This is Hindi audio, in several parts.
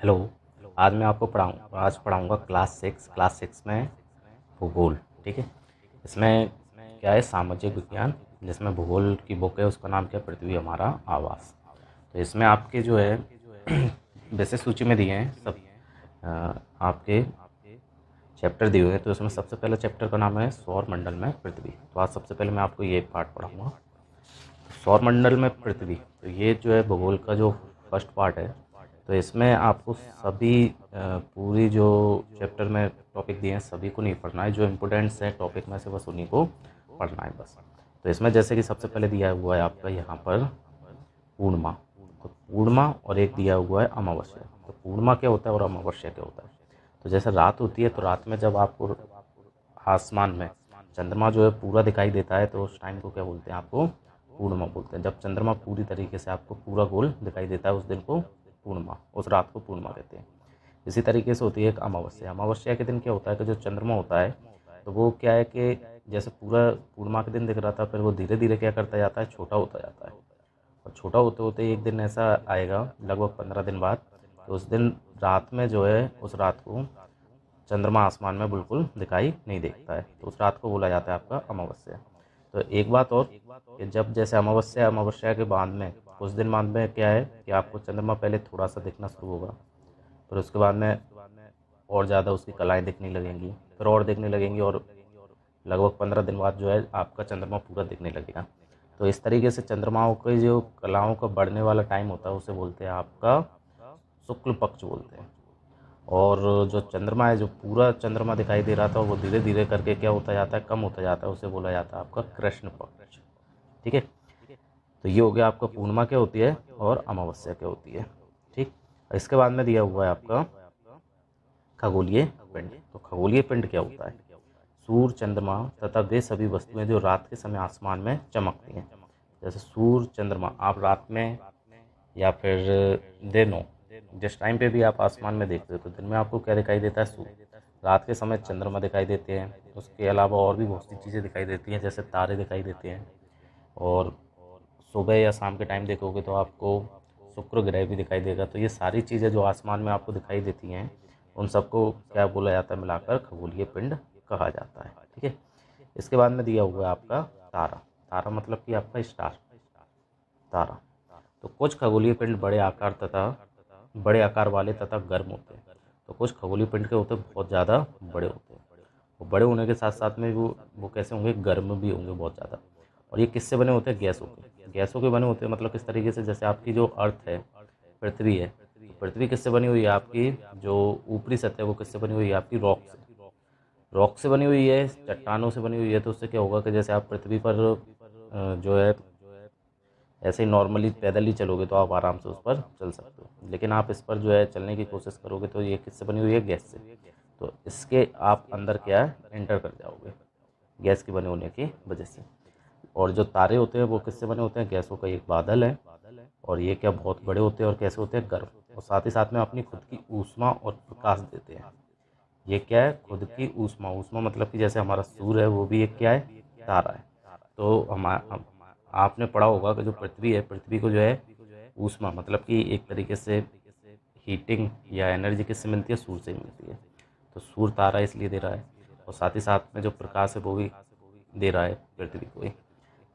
हेलो। आज मैं आपको पढ़ाऊँगा क्लास 6 में भूगोल। ठीक है। इसमें क्या है, सामाजिक विज्ञान, जिसमें भूगोल की बुक है उसका नाम क्या है, पृथ्वी हमारा आवास। तो इसमें आपके जो है वैसे सूची में दिए हैं सब आपके चैप्टर दिए हुए हैं। तो इसमें सबसे पहले चैप्टर का नाम है सौर मंडल में पृथ्वी। तो आज सबसे पहले मैं आपको ये पार्ट पढ़ाऊँगा, सौर मंडल में पृथ्वी। तो ये जो है भूगोल का जो फर्स्ट पार्ट है। तो इसमें आपको सभी पूरी जो चैप्टर में टॉपिक दिए हैं सभी को नहीं पढ़ना है, जो इम्पोर्टेंट्स हैं टॉपिक में से बस उन्हीं को पढ़ना है बस। तो इसमें जैसे कि सबसे पहले दिया हुआ है आपका यहाँ पर पूर्णिमा। तो पूर्णिमा और एक दिया हुआ है अमावस्या। तो पूर्णिमा क्या होता है और अमावस्या क्या होता है। तो जैसे रात होती है तो रात में जब आपको आसमान में चंद्रमा जो है पूरा दिखाई देता है तो उस टाइम को क्या बोलते हैं, आपको पूर्णिमा बोलते हैं। जब चंद्रमा पूरी तरीके से आपको पूरा गोल दिखाई देता है उस दिन को पूर्णिमा, उस रात को पूर्णिमा कहते हैं। इसी तरीके से होती है एक अमावस्या। अमावस्या के दिन क्या होता है कि जो चंद्रमा होता है तो वो क्या है कि जैसे पूरा पूर्णिमा के दिन दिख रहा था, फिर वो धीरे धीरे क्या करता जाता है, छोटा होता जाता है। और छोटा होते होते एक दिन ऐसा आएगा लगभग 15 दिन बाद, तो उस दिन रात में जो है उस रात को चंद्रमा आसमान में बिल्कुल दिखाई नहीं देता है, तो उस रात को बोला जाता है आपका अमावस्या। तो एक बात और कि जब जैसे अमावस्या अमावस्या के बाद में कुछ दिन बाद में क्या है कि आपको चंद्रमा पहले थोड़ा सा दिखना शुरू होगा, फिर उसके बाद में और ज़्यादा उसकी कलाएँ दिखने लगेंगी, फिर और दिखने लगेंगी, और लगभग 15 दिन बाद जो है आपका चंद्रमा पूरा दिखने लगेगा। तो इस तरीके से चंद्रमाओं के जो कलाओं का बढ़ने वाला टाइम होता है उसे बोलते हैं आपका शुक्ल पक्ष बोलते हैं। और जो चंद्रमा है, जो पूरा चंद्रमा दिखाई दे रहा था वो धीरे धीरे करके क्या होता जाता है, कम होता जाता है, उसे बोला जाता है आपका कृष्ण पक्ष। ठीक है। तो ये हो गया आपका पूर्णिमा क्या होती है और अमावस्या क्या होती है। ठीक। इसके बाद में दिया हुआ है आपका खगोलीय पिंड। तो खगोलीय पिंड क्या होता है, सूर्य चंद्रमा तथा वे सभी वस्तुएं जो रात के समय आसमान में चमकती हैं। जैसे सूर्य चंद्रमा आप रात में या फिर दिनों, जिस टाइम पे भी आप आसमान में देखते हो तो दिन में आपको क्या दिखाई देता है, सूर्य। रात के समय चंद्रमा दिखाई देते हैं। उसके अलावा और भी बहुत सी चीज़ें दिखाई देती हैं, जैसे तारे दिखाई देते हैं। और सुबह या शाम के टाइम देखोगे तो आपको शुक्र ग्रह भी दिखाई देगा। तो ये सारी चीज़ें जो आसमान में आपको दिखाई देती हैं उन सबको क्या बोला जाता है, मिलाकर खगोलीय पिंड कहा जाता है। ठीक है। इसके बाद में दिया हुआ है आपका तारा। तारा मतलब कि आपका स्टार, तारा। तो कुछ खगोलीय पिंड बड़े आकार वाले तथा गर्म होते हैं। तो कुछ खगोलीय पिंड के होते हैं बहुत ज़्यादा बड़े होते हैं। वो बड़े होने के साथ साथ में वो कैसे होंगे, गर्म भी होंगे बहुत ज़्यादा। और ये किससे बने होते हैं, गैसों के बने होते हैं। मतलब किस तरीके से, जैसे आपकी जो अर्थ है, पृथ्वी है, तो पृथ्वी किससे बनी हुई है, आपकी जो ऊपरी सतह है वो किससे बनी हुई है, आपकी रॉक से बनी हुई है, चट्टानों से बनी हुई है। तो उससे क्या होगा कि जैसे आप पृथ्वी पर जो है ऐसे ही नॉर्मली पैदल ही चलोगे तो आप आराम से उस पर चल सकते हो, लेकिन आप इस पर जो है चलने की कोशिश करोगे तो ये किससे बनी हुई है, गैस से। तो इसके आप अंदर क्या है, एंटर कर जाओगे गैस के बने होने की वजह से। और जो तारे होते हैं वो किससे बने होते हैं, गैसों का एक बादल है। और ये क्या बहुत बड़े होते हैं और कैसे होते हैं, गर्म। और साथ ही साथ में अपनी खुद की ऊष्मा और प्रकाश देते हैं। ये क्या है, खुद की ऊष्मा। ऊष्मा मतलब कि जैसे हमारा सूर्य है वो भी एक क्या है, तारा है। तो आपने पढ़ा होगा कि जो पृथ्वी है, पृथ्वी को जो है ऊष्मा मतलब कि एक तरीके से हीटिंग या एनर्जी किससे मिलती है, सूर्य से ही मिलती है। तो सूर्य तारा इसलिए दे रहा है, और साथ ही साथ में जो प्रकाश है वो भी दे रहा है पृथ्वी को ही।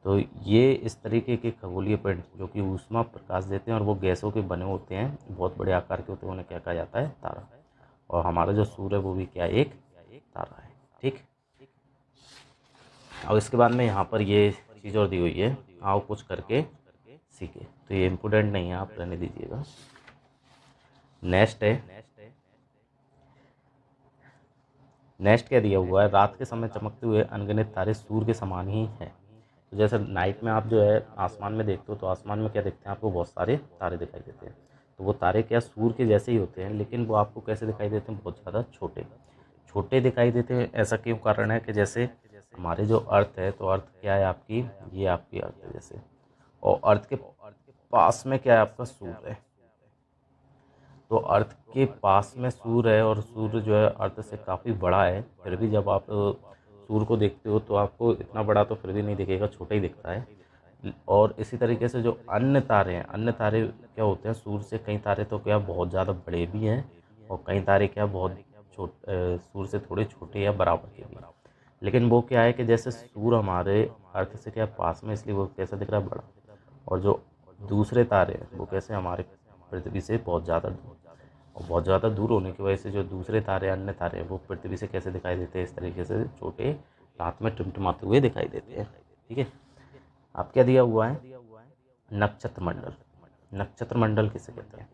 तो ये इस तरीके के खगोलीय पिंड जो कि ऊष्मा प्रकाश देते हैं और वो गैसों के बने होते हैं, बहुत बड़े आकार के होते हैं, उन्हें क्या कहा जाता है, तारा। और हमारा जो सूर्य है वो भी क्या एक तारा है। ठीक। और इसके बाद में यहाँ पर ये चीज़ और दी हुई है, आओ कुछ करके सीखे। तो ये इम्पोर्टेंट नहीं है, आप रहने दीजिएगा। नेक्स्ट है, नेक्स्ट क्या दिया हुआ है, रात के समय चमकते हुए अनगिनत तारे सूर्य के समान ही हैं। तो जैसे नाइट में आप जो है आसमान में देखते हो तो आसमान में क्या देखते हैं, आपको बहुत सारे तारे दिखाई देते हैं। तो वो तारे क्या सूर्य के जैसे ही होते हैं, लेकिन वो आपको कैसे दिखाई देते हैं, बहुत ज़्यादा छोटे छोटे दिखाई देते हैं। ऐसा क्यों कारण है कि जैसे हमारे जो अर्थ है, तो अर्थ क्या है आपकी, ये आपकी अर्थ है जैसे, और अर्थ के पास में क्या है, आपका सूर्य है। तो अर्थ के पास में सूर्य है और सूर्य जो है अर्थ से काफ़ी बड़ा है, फिर भी जब आप सूर्य को देखते हो तो आपको इतना बड़ा तो फिर भी नहीं दिखेगा, छोटा ही दिखता है। और इसी तरीके से जो अन्य तारे हैं, अन्य तारे क्या होते हैं, सूर्य से कई तारे तो क्या बहुत ज़्यादा बड़े भी हैं और कई तारे क्या बहुत सूर्य से थोड़े छोटे या बराबर के भी हैं। लेकिन वो क्या है कि जैसे सूर्य हमारे अर्थ से क्या पास में, इसलिए वो कैसा दिख रहा है, बड़ा। और जो दूसरे तारे हैं वो कैसे हमारे पृथ्वी से बहुत ज़्यादा दूर, और बहुत ज़्यादा दूर होने की वजह से जो दूसरे तारे, अन्य तारे हैं, वो पृथ्वी से कैसे दिखाई देते हैं, इस तरीके से छोटे, रात में टिमटिमाते हुए दिखाई देते हैं। ठीक है। अब क्या दिया हुआ है, नक्षत्र मंडल। नक्षत्र मंडल किसे कहते हैं,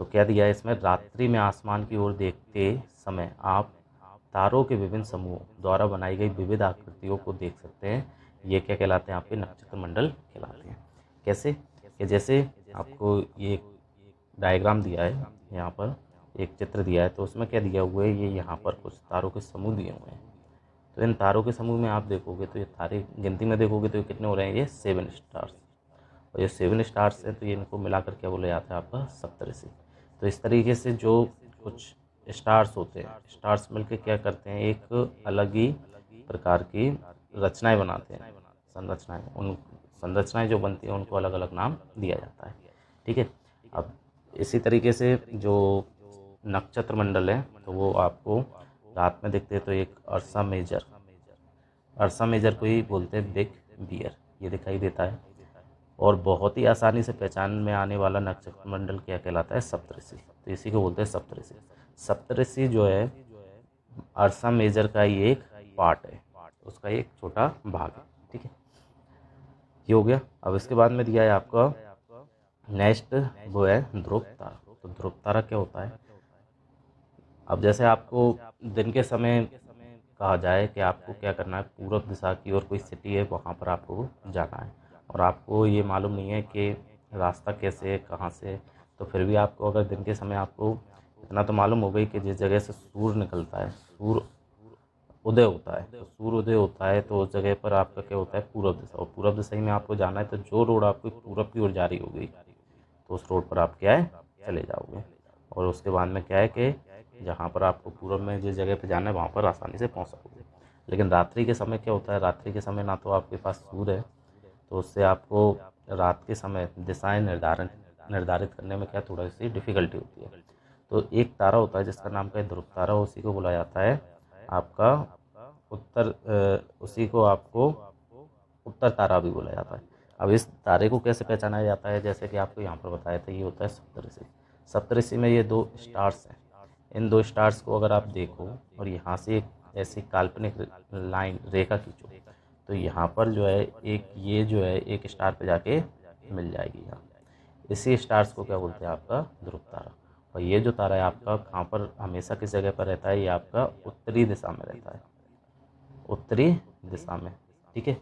तो क्या दिया है इसमें, रात्रि में आसमान की ओर देखते समय आप तारों के विभिन्न समूहों द्वारा बनाई गई विविध आकृतियों को देख सकते हैं। ये क्या कहलाते हैं, आपके नक्षत्र मंडल कहलाते हैं। कैसे, कि जैसे आपको ये डायग्राम दिया है, यहाँ पर एक चित्र दिया है, तो उसमें क्या दिया हुआ है, ये यहाँ पर कुछ तारों के समूह दिए हुए हैं। तो इन तारों के समूह में आप देखोगे तो ये तारे गिनती में देखोगे तो ये कितने हो रहे हैं, ये 7 स्टार्स। और ये 7 स्टार्स हैं तो ये इनको मिलाकर क्या बोला जाता है, आपका सप्तऋषि। तो इस तरीके से जो कुछ स्टार्स होते हैं, स्टार्स मिलकर क्या करते हैं, एक अलग ही प्रकार की रचनाएं बनाते हैं, संरचनाएं। उन संरचनाएं जो बनती हैं उनको अलग अलग नाम दिया जाता है। ठीक है। अब इसी तरीके से जो नक्षत्र मंडल है तो वो आपको रात में दिखते हैं, तो एक अर्सा मेजर, अर्सा मेजर को ही बोलते हैं बिग बियर, ये दिखाई देता है। और बहुत ही आसानी से पहचान में आने वाला नक्षत्र मंडल क्या कहलाता है, सप्तऋषि। तो इसी को बोलते हैं सप्तऋषि। सप्तऋषि जो है अर्सा मेजर का ही एक पार्ट है, उसका एक छोटा भाग है। ठीक है, ये हो गया। अब इसके बाद में दिया है आपका नेक्स्ट, वो है ध्रुव तारा। तो ध्रुव तारा क्या होता है, अब जैसे आपको दिन के समय कहा जाए कि आपको क्या करना है, पूरब दिशा की ओर कोई सिटी है, वहाँ पर आपको जाना है और आपको ये मालूम नहीं है कि रास्ता कैसे है, कहाँ से है। तो फिर भी आपको अगर दिन के समय आपको इतना तो मालूम हो गई कि जिस जगह से सूर्य निकलता है, सूर्य उदय होता है, तो सूर्य उदय होता है तो उस जगह पर आपका क्या होता है, पूरब दिशा। और पूरब दिशा में आपको जाना है, तो जो रोड आपको पूरब की ओर जा रही होगी तो उस रोड पर आप क्या है, चले जाओगे। और उसके बाद में क्या है कि जहाँ पर आपको पूरब में जिस जगह पे जाना है वहाँ पर आसानी से पहुँच सकोगे। लेकिन रात्रि के समय क्या होता है, रात्रि के समय ना तो आपके पास सूर्य है, तो उससे आपको रात के समय दिशाएं निर्धारित करने में क्या थोड़ा सी डिफ़िकल्टी होती है। तो एक तारा होता है जिसका नाम क्या है, ध्रुव तारा, उसी को बोला जाता है आपका उसी को आपको उत्तर तारा भी बोला जाता है। अब इस तारे को कैसे पहचाना जाता है, जैसे कि आपको यहाँ पर बताया था, ये होता है सप्तऋषि। सप्तऋषि में ये 2 स्टार्स हैं, इन 2 स्टार्स को अगर आप देखो और यहाँ से एक ऐसी काल्पनिक लाइन रेखा खींचो, तो यहाँ पर जो है एक, ये जो है एक स्टार पे जाके मिल जाएगी यहाँ। इसी स्टार्स को क्या बोलते हैं, आपका ध्रुव तारा। और ये जो तारा है आपका कहाँ पर हमेशा किस जगह पर रहता है, ये आपका उत्तरी दिशा में रहता है, उत्तरी दिशा में। ठीक है,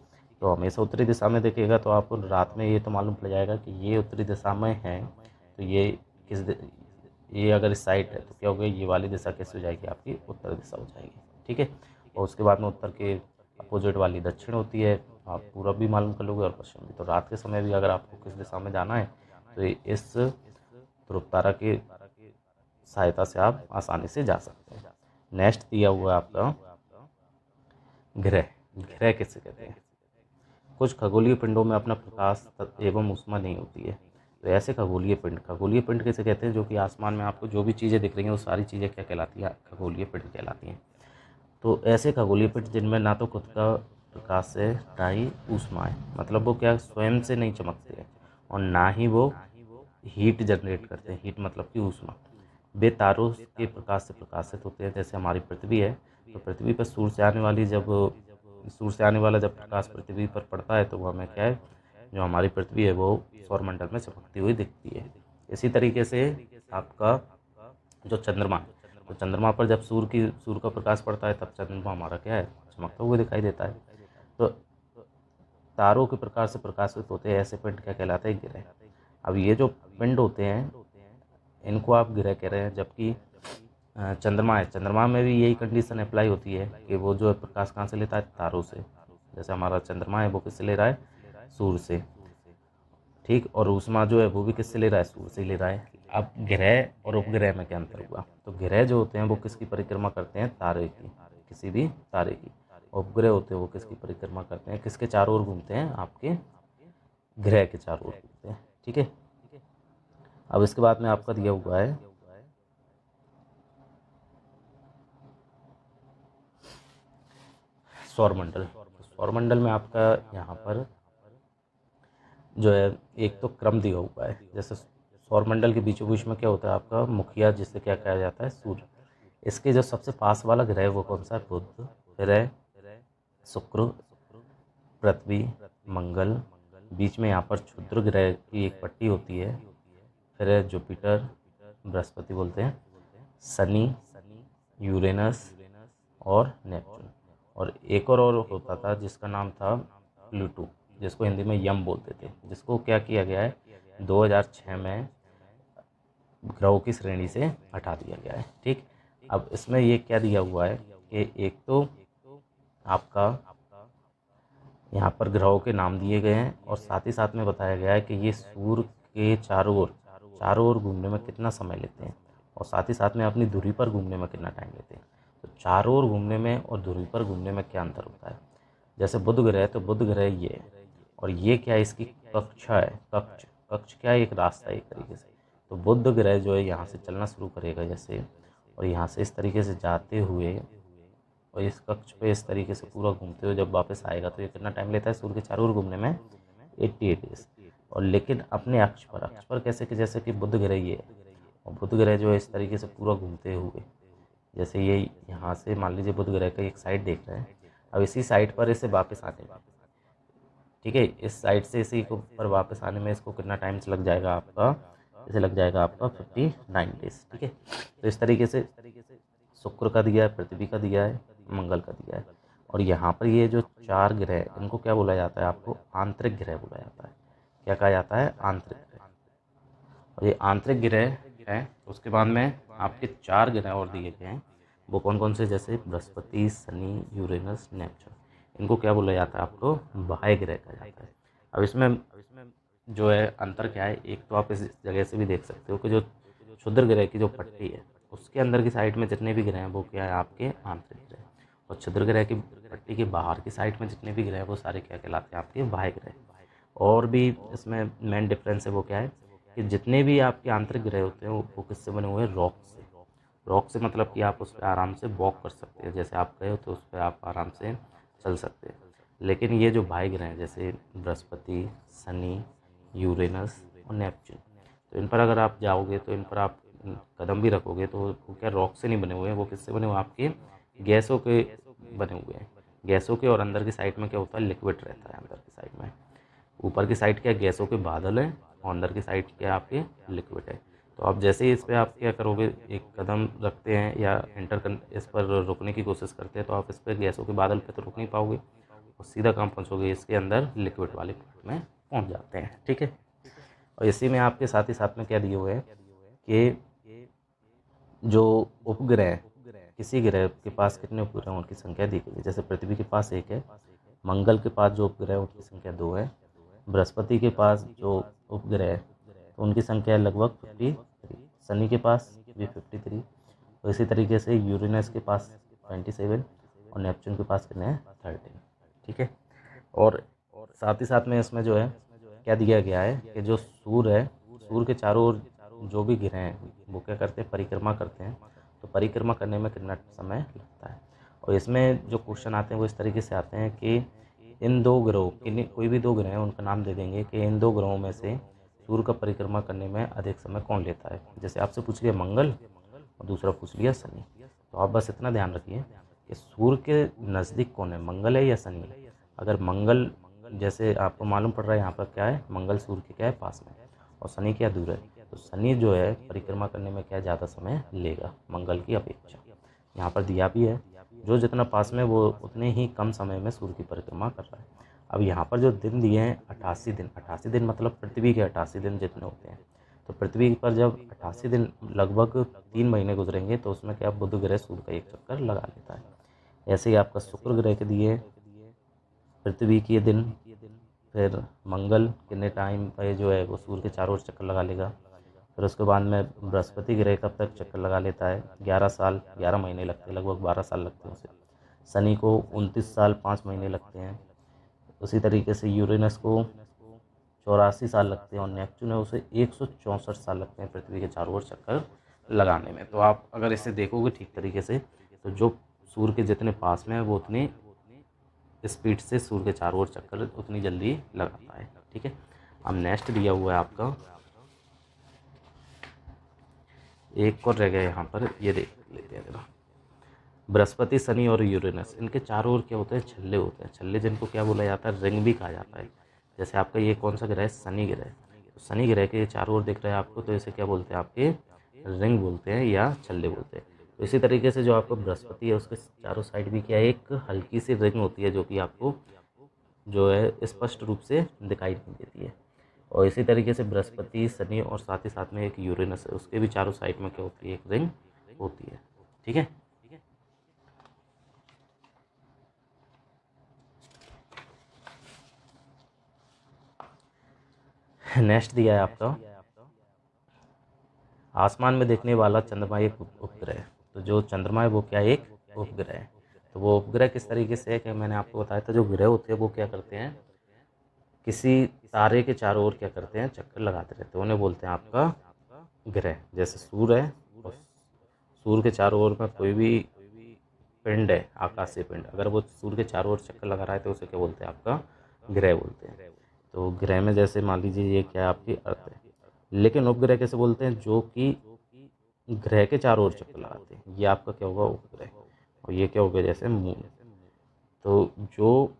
तो हमेशा उत्तरी दिशा में देखिएगा तो आपको रात में ये तो मालूम पड़ जाएगा कि ये उत्तरी दिशा में है। तो ये ये अगर इस साइड है तो क्या होगा, ये वाली दिशा कैसे हो जाएगी, आपकी उत्तर दिशा हो जाएगी। ठीक है, और उसके बाद में उत्तर के अपोजिट वाली दक्षिण होती है, आप पूरब भी मालूम कर लोगे और पश्चिम भी। तो रात के समय भी अगर आपको किस दिशा में जाना है तो इस ध्रुव तारा की सहायता से आप आसानी से जा सकते हैं। नेक्स्ट दिया हुआ है आपका ग्रह। ग्रह किसे कहते हैं, कुछ खगोलीय पिंडों में अपना प्रकाश एवं ऊष्मा नहीं होती है। तो ऐसे खगोलीय पिंड किसे कहते हैं, जो कि आसमान में आपको जो भी चीज़ें दिख रही हैं वो सारी चीज़ें क्या कहलाती हैं, खगोलीय पिंड कहलाती हैं। तो ऐसे खगोलीय पिंड जिनमें ना तो खुद का प्रकाश है ना ही ऊष्मा है, मतलब वो क्या स्वयं से नहीं चमकते हैं और ना ही वो हीट जनरेट करते हैं, हीट मतलब कि ऊष्मा। वे तारों के प्रकाश से प्रकाशित होते हैं, जैसे हमारी पृथ्वी है। तो पृथ्वी पर सूर्य से आने वाला जब प्रकाश पृथ्वी पर पड़ता है तो वो हमें क्या है, जो हमारी पृथ्वी है वो सौरमंडल में चमकती हुई दिखती है। इसी तरीके से आपका जो चंद्रमा, तो चंद्रमा पर जब सूर्य का प्रकाश पड़ता है तब चंद्रमा हमारा क्या है, चमकता हुआ दिखाई देता है। तो तारों के प्रकाश से प्रकाशित होते हैं ऐसे पिंड क्या कहलाते हैं, ग्रह। अब ये जो पिंड होते हैं इनको आप ग्रह कह रहे हैं, जबकि चंद्रमा है, चंद्रमा में भी यही कंडीशन अप्लाई होती है कि वो जो है प्रकाश कहाँ से लेता है, तारों से। जैसे हमारा चंद्रमा है वो किससे ले रहा है, सूर्य से। ठीक, और ऊष्मा जो है वो भी किससे ले रहा है, सूर्य से ले रहा है। अब ग्रह और उपग्रह में क्या अंतर हुआ, तो ग्रह जो होते हैं वो किसकी परिक्रमा करते हैं, तारे की, किसी भी तारे की। उपग्रह होते हैं वो किसकी परिक्रमा करते हैं, किसके चारों ओर घूमते हैं, आपके ग्रह के चारों ओर घूमते हैं। ठीक है, अब इसके बाद में आपका दिया हुआ है सौरमंडल। सौरमंडल में आपका यहाँ पर जो है एक तो क्रम दिया हुआ है, जैसे सौरमंडल के बीचों बीच में क्या होता है आपका मुखिया, जिससे क्या कहा जाता है सूर्य। इसके जो सबसे पास वाला ग्रह है वो कौन सा है? बुध, फिर है शुक्र, पृथ्वी, मंगल, बीच में यहाँ पर क्षुद्र ग्रह की एक पट्टी होती है, फिर है जुपिटर, बृहस्पति बोलते हैं, शनि, यूरेनस और नेपच्यून। और एक और होता था जिसका नाम था प्लूटो, जिसको हिंदी में यम बोलते थे, जिसको क्या किया गया है 2006 में ग्रहों की श्रेणी से हटा दिया गया है। ठीक, अब इसमें ये क्या दिया हुआ है कि एक तो आपका यहाँ पर ग्रहों के नाम दिए गए हैं और साथ ही साथ में बताया गया है कि ये सूर्य के चारों ओर घूमने में कितना समय लेते हैं और साथ ही साथ में अपनी धुरी पर घूमने में कितना टाइम लेते हैं। तो चारों ओर घूमने में और धुरी पर घूमने में क्या अंतर होता है? जैसे बुध ग्रह है तो बुध ग्रह ये है, और ये क्या है, इसकी कक्षा है, कक्ष क्या है, एक रास्ता है एक तरीके से। तो बुध ग्रह जो है यहाँ से चलना शुरू करेगा जैसे, और यहाँ से इस तरीके से जाते हुए और इस कक्ष पे इस तरीके से पूरा घूमते हुए जब वापस आएगा तो ये कितना टाइम लेता है सूर्य के चारों ओर घूमने में? 88 डेज। और लेकिन अपने अक्ष पर कैसे कि जैसे कि बुध ग्रह ये है, और बुध ग्रह जो है इस तरीके से पूरा घूमते हुए, जैसे ये यहाँ से मान लीजिए बुध ग्रह का एक साइड देख रहे हैं, अब इसी साइड पर इसे वापस आने में, ठीक है, इस साइड से इसी को पर वापस आने में इसको कितना टाइम से लग जाएगा आपका? इसे लग जाएगा आपका 59 डेज। ठीक है, तो इस तरीके से शुक्र का दिया है, पृथ्वी का दिया है, मंगल का दिया है। और यहाँ पर ये जो 4 ग्रह हैं इनको क्या बोला जाता है? आपको आंतरिक ग्रह बोला जाता है। क्या कहा जाता है? आंतरिक ग्रह। और ये आंतरिक ग्रह है। उसके बाद में आपके 4 ग्रह और दिए गए हैं, वो कौन कौन से? जैसे बृहस्पति, शनि, यूरेनस, नेपच्यून। इनको क्या बोला जाता है? आपको बाह्य ग्रह कहा जाता है। अब इसमें जो है अंतर क्या है, एक तो आप इस जगह से भी देख सकते हो कि जो क्षुद्र ग्रह की जो पट्टी है उसके अंदर की साइड में जितने भी ग्रह हैं वो क्या है? आपके आंतरिक ग्रह। और क्षुद्र ग्रह की पट्टी के बाहर की साइड में जितने भी ग्रह हैं वो सारे क्या कहलाते हैं? आपके बाह्य ग्रह। और भी इसमें मेन डिफरेंस है वो क्या है कि जितने भी आपके आंतरिक ग्रह होते हैं वो किससे बने हुए हैं? रॉक से। रॉक से मतलब कि आप उस पर आराम से वॉक कर सकते हैं, जैसे आप गए हो तो उस पर आप आराम से चल सकते हैं। लेकिन ये जो बाह्य ग्रह हैं जैसे बृहस्पति, शनि, यूरेनस और नेपच्यून, तो इन पर अगर आप जाओगे तो इन पर आप कदम भी रखोगे तो वो क्या रॉक से नहीं बने हुए हैं, वो किससे बने हुए हैं? आपके गैसों के बने हुए हैं। गैसों के, और अंदर की साइड में क्या होता है? लिक्विड रहता है अंदर की साइड में। ऊपर की साइड क्या है? गैसों के बादल हैं, और अंदर की साइड क्या है? आपके लिक्विड है। तो आप जैसे ही इस पर आप क्या करोगे, एक कदम रखते हैं या इस पर रुकने की कोशिश करते हैं तो आप इस पर गैसों के बादल पे तो रुक नहीं पाओगे और सीधा कहाँ पहुँचोगे? इसके अंदर लिक्विड वाले पार्ट में पहुँच जाते हैं। ठीक है, और इसी में आपके साथ ही साथ में क्या दिए हुए हैं कि जो उपग्रह हैं, किसी ग्रह के पास कितने उपग्रह हैं उनकी संख्या दी गई है। जैसे पृथ्वी के पास 1 है, मंगल के पास जो उपग्रह है उनकी संख्या 2 है, बृहस्पति के पास जो उपग्रह है तो उनकी संख्या है लगभग 53, शनि के पास भी 53, और इसी तरीके से यूरेनस के पास 27 और नेपच्यून के पास कितने हैं? 13। ठीक है, और साथ ही साथ में इसमें जो है क्या दिया गया है कि जो सूर्य है, सूर्य के चारों ओर जो भी ग्रह हैं वो क्या करते हैं? परिक्रमा करते हैं। तो परिक्रमा करने में कितना समय लगता है? और इसमें जो क्वेश्चन आते हैं वो इस तरीके से आते हैं कि इन 2 ग्रहों कोई भी 2 ग्रह हैं उनका नाम दे देंगे कि इन 2 ग्रहों में से सूर्य का परिक्रमा करने में अधिक समय कौन लेता है। जैसे आपसे पूछ लिया मंगल और दूसरा पूछ लिया शनि, तो आप बस इतना ध्यान रखिए कि सूर्य के नज़दीक कौन है, मंगल है या शनि है। अगर मंगल, जैसे आपको मालूम पड़ रहा है यहाँ पर क्या है, मंगल सूर्य के क्या है? पास में, और शनि क्या दूर है, तो शनि जो है परिक्रमा करने में क्या ज़्यादा समय लेगा मंगल की अपेक्षा। यहाँ पर दिया भी है, जो जितना पास में वो उतने ही कम समय में सूर्य की परिक्रमा कर रहा है। अब यहाँ पर जो दिन दिए हैं 88 दिन मतलब पृथ्वी के 88 दिन जितने होते हैं। तो पृथ्वी पर जब 88 दिन लगभग 3 महीने गुजरेंगे तो उसमें क्या बुध ग्रह सूर्य का एक चक्कर लगा लेता है। ऐसे ही आपका शुक्र ग्रह के दिए पृथ्वी के दिन, फिर मंगल कितने टाइम पे जो है वो सूर्य के चारों ओर चक्कर लगा लेगा। फिर उसके बाद में बृहस्पति ग्रह कब तक चक्कर लगा लेता है? 11 साल 11 महीने लगते हैं, लगभग 12 साल लगते हैं उसे। शनि को 29 साल 5 महीने लगते हैं। उसी तरीके से यूरेनस को 84 साल लगते हैं और नेपच्यून है उसे 164 साल लगते हैं पृथ्वी के चारों ओर चक्कर लगाने में। तो आप अगर इसे देखोगे ठीक तरीके से तो जो सूर्य के जितने पास में है वो उतनी स्पीड से सूर्य के चारों ओर चक्कर उतनी जल्दी लगाता है। ठीक है, अब नेक्स्ट दिया हुआ है आपका, एक और रह गया यहाँ पर, ये देख लेते हैं जरा। बृहस्पति, शनि और यूरेनस, इनके चारों ओर क्या होते हैं, छल्ले होते हैं। छल्ले जिनको क्या बोला जाता है, रिंग भी कहा जाता है। जैसे आपका ये कौन सा ग्रह है, शनि ग्रह। तो शनि ग्रह के चारों ओर दिख रहा है आपको, तो इसे क्या बोलते हैं, आपके रिंग बोलते हैं या छल्ले बोलते हैं। तो इसी तरीके से जो आपका बृहस्पति है उसके चारों साइड भी क्या है, एक हल्की सी रिंग होती है जो कि आपको जो है स्पष्ट रूप से दिखाई नहीं देती है। और इसी तरीके से बृहस्पति, शनि और साथ ही साथ में एक यूरेनस है, उसके भी चारों साइड में क्या होती है, एक रिंग होती है। ठीक है, नेक्स्ट दिया है आपका, आसमान में देखने वाला चंद्रमा एक उपग्रह है। तो जो चंद्रमा है वो क्या है, एक उपग्रह है। तो वो उपग्रह किस तरीके से है कि मैंने आपको बताया था, जो ग्रह होते हैं वो क्या करते हैं, किसी तारे के चारों ओर क्या करते हैं, चक्कर लगाते रहते हैं, उन्हें बोलते हैं आपका ग्रह। जैसे सूर्य है और सूर्य के चारों ओर में कोई भी पिंड है, आकाशीय पिंड, अगर वो सूर्य के चारों ओर चक्कर लगा रहा है तो उसे क्या बोलते हैं, आपका ग्रह बोलते हैं। तो ग्रह में जैसे मान लीजिए ये क्या है, आपकी अर्थ है। लेकिन उपग्रह कैसे बोलते हैं, जो कि ग्रह के चारों ओर चक्कर लगाते हैं, ये आपका क्या होगा, उपग्रह। और ये क्या हो गया, जैसे मून। तो जो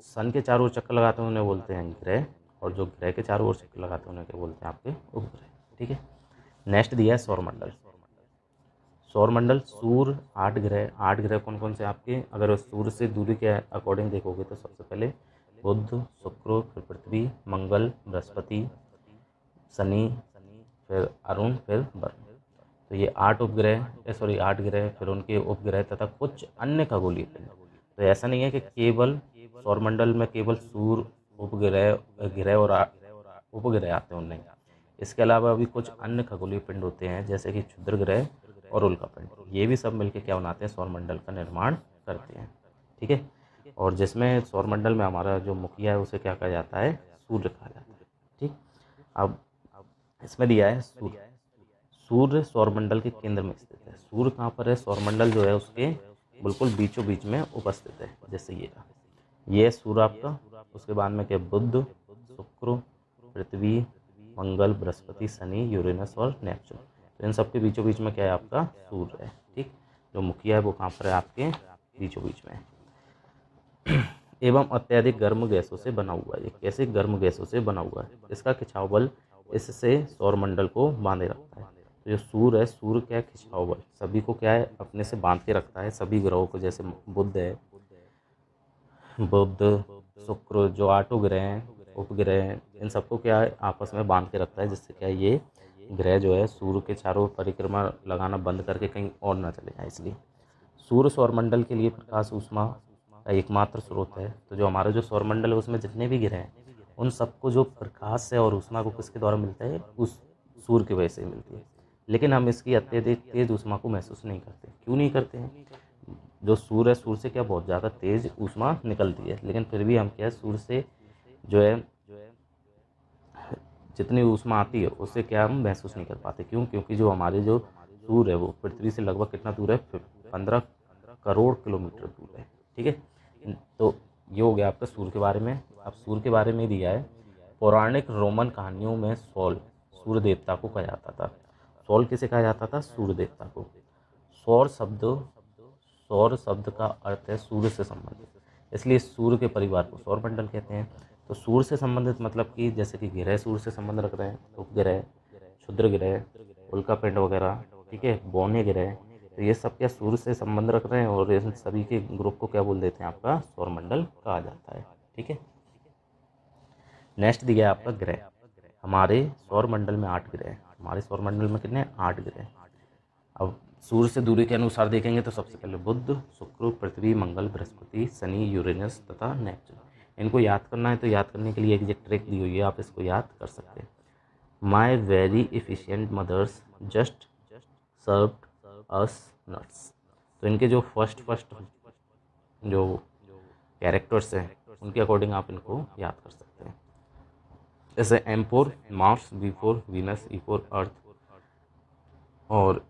सन के चारों ओर चक्कर लगाते हैं उन्हें बोलते हैं ग्रह, और जो ग्रह के चारों ओर चक्कर लगाते हैं उन्हें क्या बोलते हैं, आपके उपग्रह। ठीक है, नेक्स्ट दिया है सौरमंडल। सौरमंडल, सूर्य, 8 ग्रह। 8 ग्रह कौन कौन से आपके, अगर सूर्य से दूरी के अकॉर्डिंग देखोगे तो सबसे पहले बुध, शुक्र, फिर पृथ्वी, मंगल, बृहस्पति, शनि, फिर अरुण, फिर वरुण। तो ये 8 उपग्रह, सॉरी 8 ग्रह, फिर उनके उपग्रह तथा कुछ अन्य खगोलीय पिंड। तो ऐसा नहीं है कि केवल सौरमंडल में केवल सूर्य, उपग्रह, ग्रह और उपग्रह आते हैं, नहीं। इसके अलावा भी कुछ अन्य खगोलीय पिंड होते हैं, जैसे कि क्षुद्र ग्रह और उल्का पिंड। ये भी सब मिलकर क्या बनाते हैं, सौरमंडल का निर्माण करते हैं। ठीक है, और जिसमें सौरमंडल में हमारा जो मुखिया है उसे क्या कहा जाता है, सूर्य कहा जाता है। ठीक, अब इसमें दिया है सूर्य। सूर्य सौरमंडल के केंद्र में स्थित है। सूर्य कहाँ पर है, सौरमंडल जो है उसके बिल्कुल बीचों बीच में उपस्थित है। जैसे ये रहा, ये है सूर्य आपका। उसके बाद में क्या, बुध, शुक्र, पृथ्वी, मंगल, बृहस्पति, शनि, यूरेनस और नेपच्यून। तो इन सबके बीचों बीच में क्या है, आपका सूर्य है। ठीक, जो मुखिया है वो कहाँ पर है, आपके बीचों बीच में है। एवं अत्यधिक गर्म गैसों से बना हुआ है। कैसे गर्म गैसों से बना हुआ है, इसका खिंचाव बल इससे सौरमंडल को बांधे रखता है। तो जो सूर्य है, सूर्य क्या है, खिंचाव बल सभी को क्या है, अपने से बांध के रखता है, सभी ग्रहों को। जैसे बुध है, बुध, शुक्र, जो 8 ग्रह हैं, उपग्रह हैं, इन सबको क्या है, आपस में बांध के रखता है, जिससे क्या है, ये ग्रह जो है सूर्य के चारों परिक्रमा लगाना बंद करके कहीं और ना चले जाए। इसलिए सूर्य सौरमंडल के लिए प्रकाश ऊष्मा का एकमात्र स्रोत है। तो जो हमारा जो सौरमंडल है उसमें जितने भी ग्रह हैं उन सबको जो प्रकाश है और ऊष्मा को किसके द्वारा मिलता है, उस सूर्य की वजह से मिलती है। लेकिन हम इसकी अत्यधिक तेज ऊष्मा को महसूस नहीं करते। क्यों नहीं करते हैं, जो सूर्य है, सूर्य से क्या बहुत ज़्यादा तेज ऊष्मा निकलती है, लेकिन फिर भी हम क्या है, सूर्य से जो है जितनी ऊष्मा आती है उससे क्या हम महसूस नहीं कर पाते। क्यों, क्योंकि जो हमारे जो सूर्य है वो पृथ्वी से लगभग कितना दूर है, 15 करोड़ किलोमीटर दूर है। ठीक है, तो ये हो गया आपका सूर्य के बारे में। अब सूर्य के बारे में दिया है, पौराणिक रोमन कहानियों में सौल सूर्य देवता को कहा जाता था। सौल किसे कहा जाता था, सूर्य देवता को। सौर शब्द सौर शब्द का अर्थ है सूर्य से संबंधित, इसलिए सूर्य के परिवार को सौरमंडल कहते हैं। तो सूर्य से संबंधित मतलब कि जैसे कि ग्रह सूर्य से संबंध रख रहे हैं, उपग्रह, क्षुद्र ग्रह, उल्का पिंड वगैरह, ठीक है, बौने ग्रह, तो ये सब क्या सूर्य से संबंध रख रहे हैं, और इन सभी के ग्रुप को क्या बोल देते हैं, आपका सौरमंडल कहा जाता है। ठीक है, नेक्स्ट दिया है आपका ग्रह। हमारे सौरमंडल में 8 ग्रह हैं। हमारे सौरमंडल में कितने, 8 ग्रह। अब सूर्य से दूरी के अनुसार देखेंगे तो सबसे पहले बुध, शुक्र, पृथ्वी, मंगल, बृहस्पति, शनि, यूरेनस तथा नेपच्यून। इनको याद करना है तो याद करने के लिए एक ट्रिक दी हुई है, आप इसको याद कर सकते हैं। My very efficient mothers just served us nuts. तो इनके जो फर्स्ट जो कैरेक्टर्स हैं उनके अकॉर्डिंग आप इनको याद कर सकते हैं। जैसे M4 Mars, V4 Venus, E4 अर्थ। और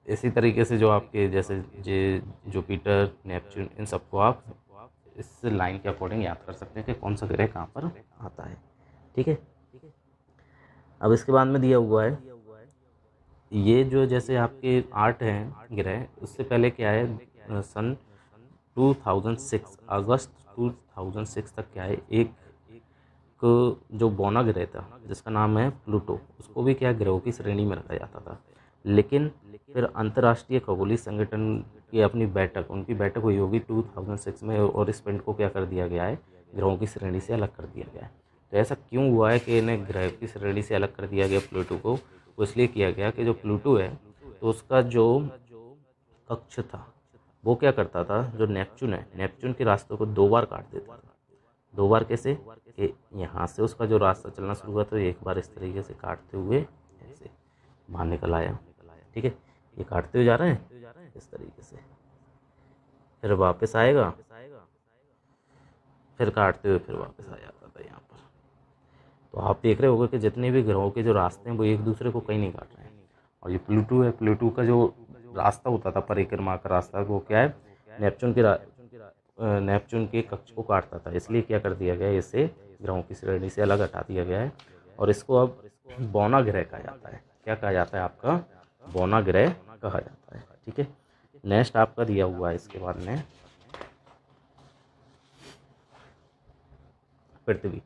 इसी तरीके से जो आपके जैसे जे जुपिटर, नेपच्यून, इन सबको आप इस लाइन के अकॉर्डिंग याद कर सकते हैं कि कौन सा ग्रह कहाँ पर आता है। ठीक है। अब इसके बाद में दिया हुआ है ये जो जैसे आपके 8 हैं ग्रह, उससे पहले क्या है, सन 2006 अगस्त 2006 तक क्या है, एक जो बौना ग्रह था जिसका नाम है प्लूटो, उसको भी क्या ग्रहों की श्रेणी में रखा जाता था। लेकिन फिर अंतर्राष्ट्रीय खगोलीय संगठन की अपनी बैठक, उनकी बैठक हुई होगी 2006 में, और इस पिंड को क्या कर दिया गया है, ग्रहों की श्रेणी से अलग कर दिया गया है। तो ऐसा क्यों हुआ है कि इन्हें ग्रह की श्रेणी से अलग कर दिया गया प्लूटो को? वो इसलिए किया गया कि जो प्लूटो है तो उसका जो कक्ष था वो क्या करता था, जो नेपच्यून है, नेपच्यून के रास्तों को 2 बार काट देता था। 2 बार कैसे, कि यहाँ से उसका जो रास्ता चलना शुरू हुआ तो एक बार इस तरीके से काटते हुए ऐसे बाहर निकल आया। ठीक है, ये काटते हुए जा रहे हैं इस तरीके से, फिर वापस आएगा, फिर काटते हुए फिर वापस आ जाता था यहाँ पर। तो आप देख रहे होंगे कि जितने भी ग्रहों के जो रास्ते हैं वो एक दूसरे को कहीं नहीं काट रहे हैं। और ये प्लूटो है, प्लूटो का जो रास्ता होता था परिक्रमा का रास्ता, वो क्या है, नेपच्यून के नेपच्यून के कक्ष को काटता था। इसलिए क्या कर दिया गया है, इसे ग्रहों की श्रेणी से अलग हटा दिया गया है और इसको अब बौना ग्रह कहा जाता है। क्या कहा जाता है आपका, बौना ग्रह कहा जाता है। ठीक है। नेक्स्ट आपका दिया हुआ है इसके बाद में पृथ्वी।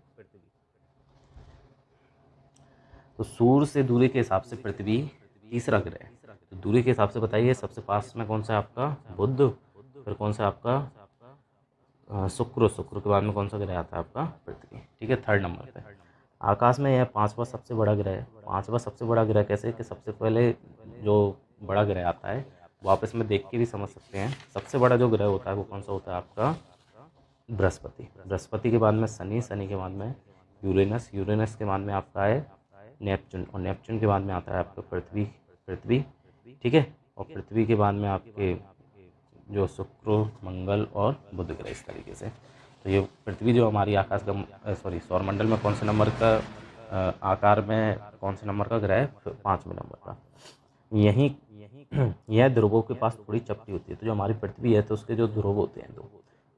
तो सूर्य से दूरी के हिसाब से पृथ्वी तीसरा ग्रह है। तो दूरी के हिसाब से बताइए, सबसे पास में कौन सा है आपका, बुध, फिर कौन सा आपका शुक्र, शुक्र के बाद में कौन सा ग्रह आता है आपका, पृथ्वी। ठीक है, 3rd नंबर पे। आकाश में यह 5वां सबसे बड़ा ग्रह है। 5वां सबसे बड़ा ग्रह कैसे, कि सबसे पहले जो बड़ा ग्रह आता है वो आप इसमें देख के भी समझ सकते हैं। सबसे बड़ा जो ग्रह होता है वो कौन सा होता है आपका, बृहस्पति। बृहस्पति के बाद में शनि, शनि के बाद में यूरेनस, यूरेनस के बाद में आपका है नेपच्यून, और नेपच्यून के बाद में आता है आपका पृथ्वी, पृथ्वी। ठीक है। और पृथ्वी के बाद में आपके जो शुक्र, मंगल और बुध ग्रह, इस तरीके से। तो ये पृथ्वी जो हमारी आकाश का सॉरी सौरमंडल में कौन से नंबर का आकार में कौन से नंबर का ग्रह है, 5वें नंबर का। यहीं यह ध्रुवों के पास थोड़ी चपटी होती है। तो जो हमारी पृथ्वी है तो उसके जो ध्रुव होते हैं दो,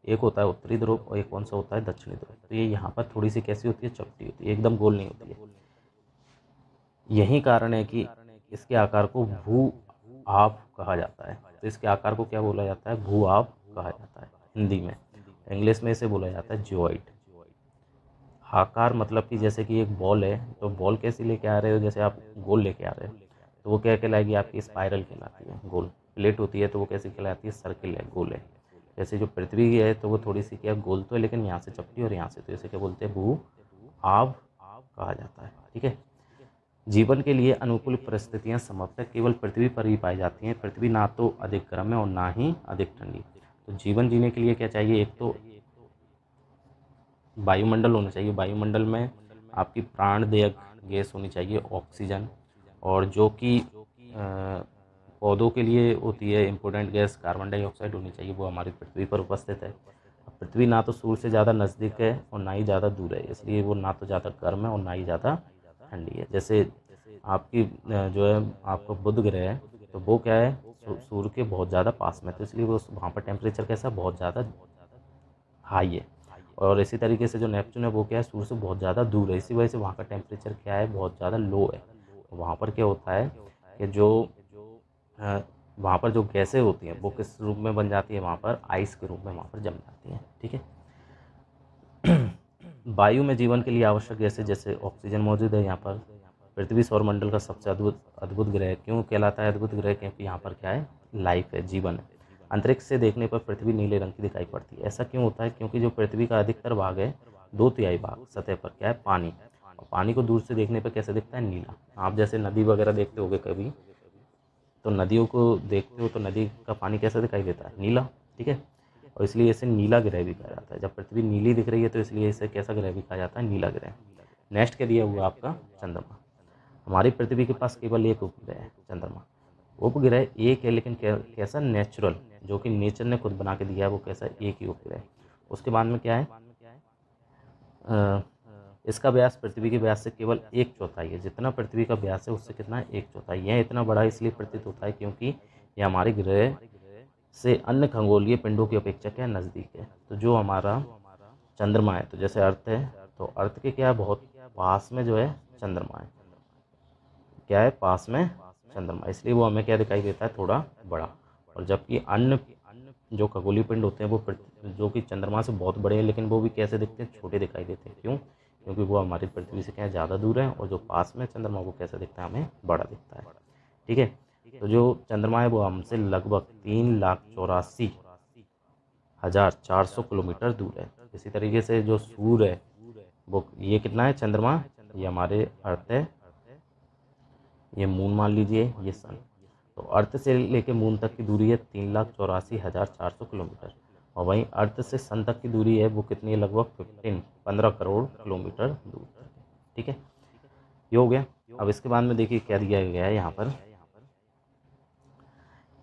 एक होता है उत्तरी ध्रुव और एक कौन सा होता है, दक्षिणी ध्रुव। तो ये यहाँ पर थोड़ी सी कैसी होती है, चपटी होती है, एकदम गोल नहीं होती है। यही कारण है कि इसके आकार को भू आप कहा जाता है। तो इसके आकार को क्या बोला जाता है, भू आप कहा जाता है हिंदी में। इंग्लिश में इसे बोला जाता है जियोइड। आकार मतलब कि जैसे कि एक बॉल है, तो बॉल कैसी लेके आ रहे हो, जैसे आप गोल लेके आ रहे हो तो वो क्या कहलाएगी, आपकी स्पाइरल कहलाती है। गोल प्लेट होती है तो वो कैसी कहलाती है, सर्किल है, गोल है। जैसे जो पृथ्वी है तो वो थोड़ी सी क्या गोल तो है, लेकिन यहाँ से चपटी और यहाँ से, तो इसे क्या बोलते हैं, भू आब कहा जाता है। ठीक है। जीवन के लिए अनुकूल परिस्थितियां संभवतः केवल पृथ्वी पर ही पाई जाती हैं। पृथ्वी ना तो अधिक गर्म है और ना ही अधिक ठंडी। तो जीवन जीने के लिए क्या चाहिए, एक तो वायुमंडल होना चाहिए। वायुमंडल में आपकी प्राणदायक गैस होनी चाहिए, ऑक्सीजन, और जो कि पौधों के लिए होती है इम्पोर्टेंट गैस, कार्बन डाइऑक्साइड होनी चाहिए, वो हमारी पृथ्वी पर उपस्थित है। अब पृथ्वी ना तो सूर्य से ज़्यादा नज़दीक है और ना ही ज़्यादा दूर है, इसलिए वो ना तो ज़्यादा गर्म है और ना ही ज़्यादा ठंडी है। जैसे आपकी जो है आपका बुध ग्रह है तो वो क्या है, सूर्य के बहुत ज़्यादा पास में, तो इसलिए वो वहाँ पर टेम्परेचर कैसा, बहुत ज़्यादा हाई है। और इसी तरीके से जो नेपच्यून है वो क्या है, सूर्य से बहुत ज़्यादा दूर है, इसी वजह से वहाँ का टेम्परेचर क्या है, बहुत ज़्यादा लो है। वहाँ पर क्या होता है कि जो अ, वहाँ पर जो गैसें होती हैं वो किस रूप में बन जाती है, वहाँ पर आइस के रूप में वहाँ पर जम जाती हैं। ठीक है। वायु में जीवन के लिए आवश्यक गैसें जैसे ऑक्सीजन मौजूद है यहाँ पर। पृथ्वी सौरमंडल का सबसे अद्भुत अद्भुत ग्रह क्यों कहलाता है, अद्भुत ग्रह, क्योंकि यहाँ पर क्या है, लाइफ है, जीवन है। अंतरिक्ष से देखने पर पृथ्वी नीले रंग की दिखाई पड़ती है। ऐसा क्यों होता है, क्योंकि जो पृथ्वी का अधिकतर भाग है, 2/3 भाग सतह पर क्या है, पानी। और पानी को दूर से देखने पर कैसे दिखता है, नीला। आप जैसे नदी वगैरह देखते होगे कभी, तो नदियों को देखते हो तो नदी का पानी कैसा दिखाई देता है, नीला। ठीक है। और इसलिए इसे नीला ग्रह भी कहा जाता है। जब पृथ्वी नीली दिख रही है तो इसलिए इसे कैसा ग्रह भी कहा जाता है, नीला ग्रह। नेक्स्ट क्या दिया हुआ आपका, चंद्रमा। हमारी पृथ्वी के पास केवल एक उपग्रह है, चंद्रमा। उपग्रह एक है, लेकिन कैसा, नेचुरल, जो कि नेचर ने खुद बना के दिया है, वो कैसा, एक ही उपग्रह है। उसके बाद में क्या है, इसका व्यास पृथ्वी के व्यास से केवल 1/4 है। जितना पृथ्वी का व्यास है उससे कितना है, 1/4। यह इतना बड़ा इसलिए प्रतीत होता है क्योंकि यह हमारे ग्रह से अन्य खगोलीय पिंडों की अपेक्षा क्या नज़दीक है। तो जो हमारा चंद्रमा है, तो जैसे अर्थ है, तो अर्थ के क्या है, बहुत पास में जो है चंद्रमा है, क्या है, पास में चंद्रमा, इसलिए वो हमें क्या दिखाई देता है, थोड़ा बड़ा। और जबकि अन्य जो खगोलीय पिंड होते हैं वो जो कि चंद्रमा से बहुत बड़े हैं, लेकिन वो भी कैसे दिखते हैं, छोटे दिखाई देते हैं। क्यों? क्योंकि वो हमारी पृथ्वी से क्या है, ज़्यादा दूर है। और जो पास में चंद्रमा वो कैसा दिखता है, हमें बड़ा दिखता है। ठीक है। तो जो चंद्रमा है वो हमसे लगभग 3,84,400 किलोमीटर दूर है। इसी तरीके से जो सूर्य है वो, ये कितना है चंद्रमा, ये हमारे अर्थ है, ये मून मान लीजिए, ये सन। तो अर्थ से लेके मून तक की दूरी है 3,84,400 किलोमीटर। और वहीं अर्थ से सन तक की दूरी है वो कितनी है, लगभग 15 करोड़ किलोमीटर दूर तक है। ठीक है, ये हो गया। अब इसके बाद में देखिए क्या दिया गया है यहाँ पर,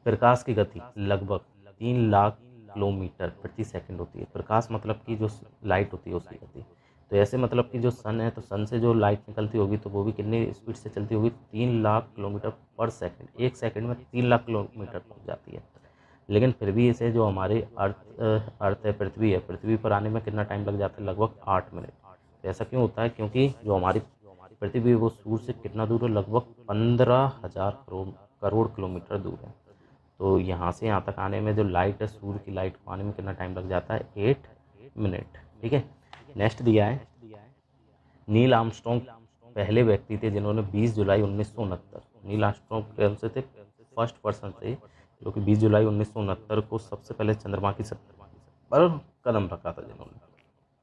प्रकाश की गति लगभग 3 लाख किलोमीटर प्रति सेकंड होती है। प्रकाश मतलब कि जो लाइट होती है उसकी गति। तो ऐसे मतलब कि जो सन है, तो सन से जो लाइट निकलती होगी तो वो भी कितनी स्पीड से चलती होगी, 3 लाख किलोमीटर पर सेकंड। एक सेकंड में 3 लाख किलोमीटर पहुंच जाती है। लेकिन फिर भी इसे जो हमारे अर्थ है, पृथ्वी पर आने में कितना टाइम लग जाता है, लगभग 8 मिनट। तो ऐसा क्यों होता है, क्योंकि जो हमारी पृथ्वी है वो सूर्य से कितना दूर है, लगभग 15,000 करोड़ किलोमीटर दूर है। तो यहाँ से यहाँ तक आने में जो लाइट है, सूर्य की लाइट को आने में कितना टाइम लग जाता है, 8 मिनट। ठीक है। नेक्स्ट दिया है, नील आर्मस्ट्रॉन्ग पहले व्यक्ति थे जिन्होंने 20 जुलाई 1969, नील आर्मस्ट्रॉन्ग कौन से थे, फर्स्ट पर्सन थे जो कि 20 जुलाई 1969 को सबसे पहले चंद्रमा की सतह पर कदम रखा था जिन्होंने।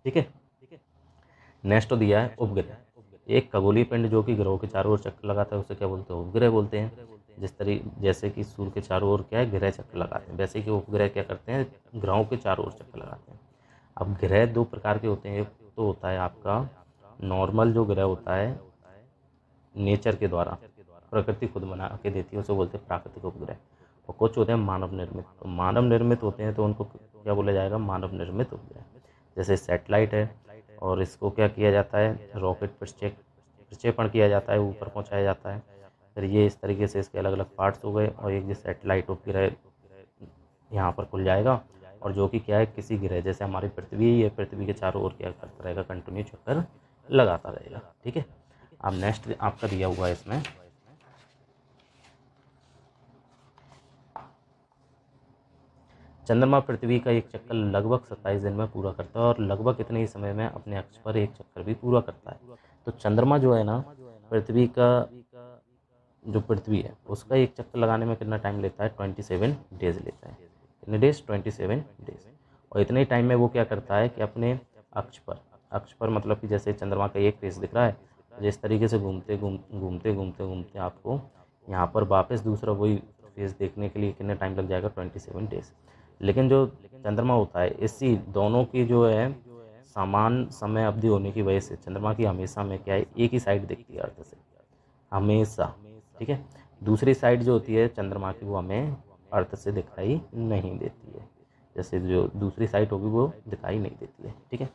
ठीक है। नेक्स्ट दिया है उपग्रह, एक खगोलीय पिंड जो कि ग्रहों के चारों ओर चक्कर लगाता है उसे क्या बोलते हैं, उपग्रह बोलते हैं। जैसे कि सूर्य के चारों ओर क्या है, ग्रह चक्कर लगाते हैं, वैसे कि उपग्रह क्या करते हैं, ग्रहों के चारों ओर चक्कर लगाते हैं। अब ग्रह दो प्रकार के होते हैं, एक तो होता है आपका नॉर्मल जो ग्रह होता है, नेचर के द्वारा, प्रकृति खुद बना के देती है, उसे बोलते हैं प्राकृतिक उपग्रह। और कुछ होते हैं मानव निर्मित। तो मानव निर्मित होते हैं तो उनको क्या बोला जाएगा, मानव निर्मित उपग्रह। जैसे सैटेलाइट है, और इसको क्या किया जाता है, रॉकेट प्रक्षेपण किया जाता है, ऊपर पहुंचाया जाता है। फिर ये इस तरीके से इसके अलग अलग पार्ट्स हो गए, और एक जो सैटेलाइट उपग्रह यहाँ पर खुल जाएगा, और जो कि क्या है, किसी ग्रह जैसे हमारी पृथ्वी है, पृथ्वी के चारों ओर क्या करता रहेगा, कंटिन्यू चक्कर लगाता रहेगा। ठीक है। अब नेक्स्ट आपका दिया हुआ है इसमें, चंद्रमा पृथ्वी का एक चक्कर लगभग 27 दिन में पूरा करता है, और लगभग इतने ही समय में अपने अक्ष पर एक चक्कर भी पूरा करता है। तो चंद्रमा जो है ना, पृथ्वी का जो पृथ्वी है उसका एक चक्कर लगाने में कितना टाइम लेता है, 27 डेज लेता है। कितने डेज, 27 डेज। और इतने ही टाइम में वो क्या करता है कि अपने अक्ष पर मतलब कि जैसे चंद्रमा का एक फेस दिख रहा है, जिस तरीके से घूमते घूमते घूमते घूमते आपको यहाँ पर वापस दूसरा वही फेस देखने के लिए कितने टाइम लग जाएगा, 27 डेज। लेकिन जो चंद्रमा होता है, इसी दोनों की जो है समान समय अवधि होने की वजह से चंद्रमा की हमेशा में क्या है, एक ही साइड दिखती है अर्थ से, हमेशा। ठीक है। दूसरी साइड जो होती है चंद्रमा की वो हमें अर्थ से दिखाई नहीं देती है, जैसे जो दूसरी साइड होगी वो दिखाई नहीं देती है। ठीक है।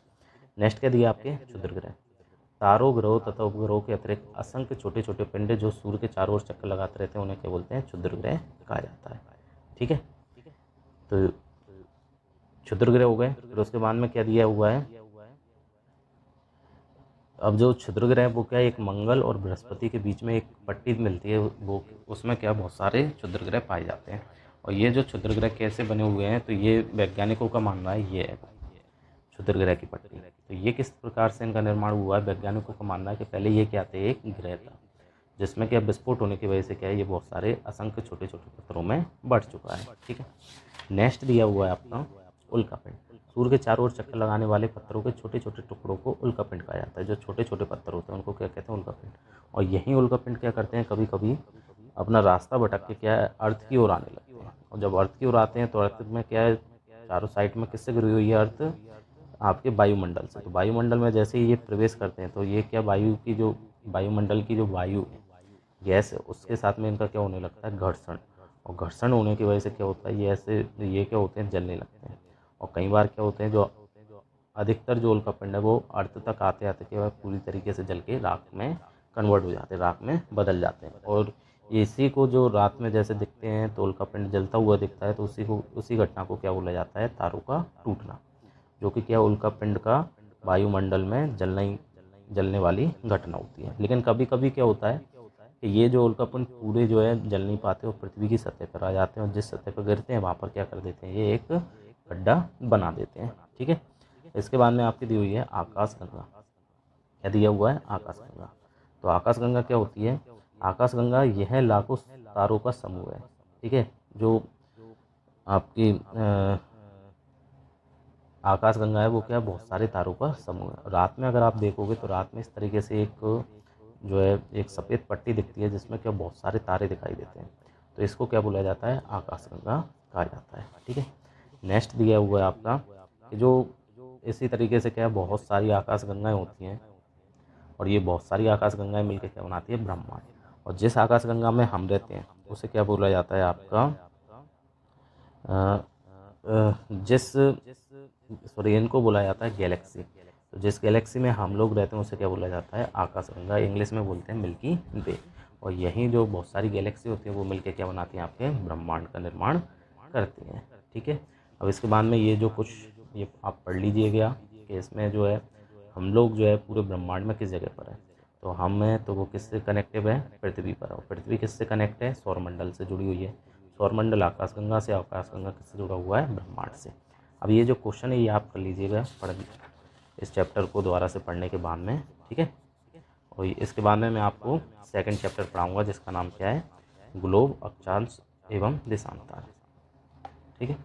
नेक्स्ट क्या दिया आपके, क्षुद्र ग्रह, तारों, ग्रहों तथा उपग्रहों के अतिरिक्त असंख्य छोटे छोटे पिंड जो सूर्य के चारों ओर चक्कर लगाते रहते हैं उन्हें क्या बोलते हैं, क्षुद्र ग्रह कहा जाता है। ठीक है। तो क्षुद्र ग्रह हो गए। फिर उसके बाद में क्या दिया हुआ है, अब जो क्षुद्र ग्रह है वो क्या है, एक मंगल और बृहस्पति के बीच में एक पट्टी मिलती है, वो उसमें क्या बहुत सारे क्षुद्र ग्रह पाए जाते हैं। और ये जो क्षुद्र ग्रह कैसे बने हुए हैं, तो ये वैज्ञानिकों का मानना है, ये है क्षुद्र ग्रह की पट्टी। तो ये किस प्रकार से इनका निर्माण हुआ है, वैज्ञानिकों का मानना है कि पहले ये क्या थे, एक ग्रह था जिसमें क्या विस्फोट होने की वजह से क्या है, ये बहुत सारे असंख्य छोटे छोटे पत्थरों में बढ़ चुका है। ठीक है। नेक्स्ट दिया हुआ है आपका उल्कापिंड, सूर्य के चारों ओर चक्कर लगाने वाले पत्थरों के छोटे छोटे टुकड़ों को उल्कापिंड कहा जाता है। जो छोटे छोटे पत्थर होते हैं उनको क्या कहते हैं, उल्कापिंड। और यही उल्कापिंड क्या करते हैं, कभी कभी अपना रास्ता भटक के क्या है, अर्थ की ओर आने लगते हैं। और जब अर्थ की ओर आते हैं तो अर्थ में क्या है, चारों साइड में किससे घिरी हुई है अर्थ, आपके वायुमंडल से। तो वायुमंडल में जैसे ही ये प्रवेश करते हैं तो ये क्या, वायुमंडल की जो वायु है, गैस है, उसके साथ में इनका क्या होने लगता है, घर्षण। और घर्षण होने की वजह से क्या होता है, ये क्या होते हैं, जलने लगते हैं। और कई बार क्या होते हैं, जो अधिकतर जो उल्कापिंड है वो अर्थ तक आते आते के बाद पूरी तरीके से जल के राख में कन्वर्ट हो जाते हैं, राख में बदल जाते हैं। और इसी को जो रात में जैसे दिखते हैं तो उल्कापिंड जलता हुआ दिखता है, तो उसी घटना को क्या बोला जाता है, तारों का टूटना, जो कि क्या उल्कापिंड का वायुमंडल में जलने वाली घटना होती है। लेकिन कभी कभी क्या होता है कि ये जो उल्कापिंड पूरे जो है जल नहीं पाते और पृथ्वी की सतह पर आ जाते हैं, और जिस सतह पर गिरते हैं वहाँ पर क्या कर देते हैं, ये एक गड्ढा बना देते हैं। ठीक है। इसके बाद में आपकी दी हुई है आकाशगंगा। क्या दिया हुआ है, आकाशगंगा। तो आकाशगंगा क्या होती है, आकाशगंगा यह लाखों तारों का समूह है। ठीक है। जो आपकी आकाशगंगा है वो क्या, बहुत सारे तारों का समूह है। रात में अगर आप देखोगे तो रात में इस तरीके से एक जो है एक सफ़ेद पट्टी दिखती है जिसमें क्या बहुत सारे तारे दिखाई देते हैं, तो इसको क्या बोला जाता है, आकाशगंगा कहा जाता है। ठीक है। नेक्स्ट दिया हुआ है आपका कि जो इसी तरीके से क्या है बहुत सारी आकाशगंगाएं होती हैं, और ये बहुत सारी आकाशगंगाएं मिलकर क्या बनाती है, ब्रह्मांड। और जिस आकाशगंगा में हम रहते हैं उसे क्या बोला जाता है आपका जिस सॉरी इनको बोला जाता है गैलेक्सी। तो जिस गैलेक्सी में हम लोग रहते हैं उसे क्या बोला जाता है, आकाशगंगा। इंग्लिश में बोलते हैं मिल्की वे। और यहीं जो बहुत सारी गैलेक्सी होती हैं वो मिलकर क्या बनाती हैं, आपके ब्रह्मांड का निर्माण करती हैं। ठीक है। अब इसके बाद में ये जो कुछ ये आप पढ़ लीजिएगा कि इसमें जो है हम लोग जो है पूरे ब्रह्मांड में किस जगह पर है, तो हम हैं तो वो किससे कनेक्टिव है, पृथ्वी पर। और पृथ्वी किससे कनेक्ट है, सौरमंडल से जुड़ी हुई है। सौरमंडल आकाशगंगा से, आकाशगंगा किससे जुड़ा हुआ है, ब्रह्मांड से। अब ये जो क्वेश्चन है ये आप कर लीजिएगा इस चैप्टर को दोबारा से पढ़ने के बाद में। ठीक है। और इसके बाद में मैं आपको सेकंड चैप्टर पढ़ाऊँगा जिसका नाम क्या है, ग्लोब, अक्षांश एवं देशांतर। ठीक है।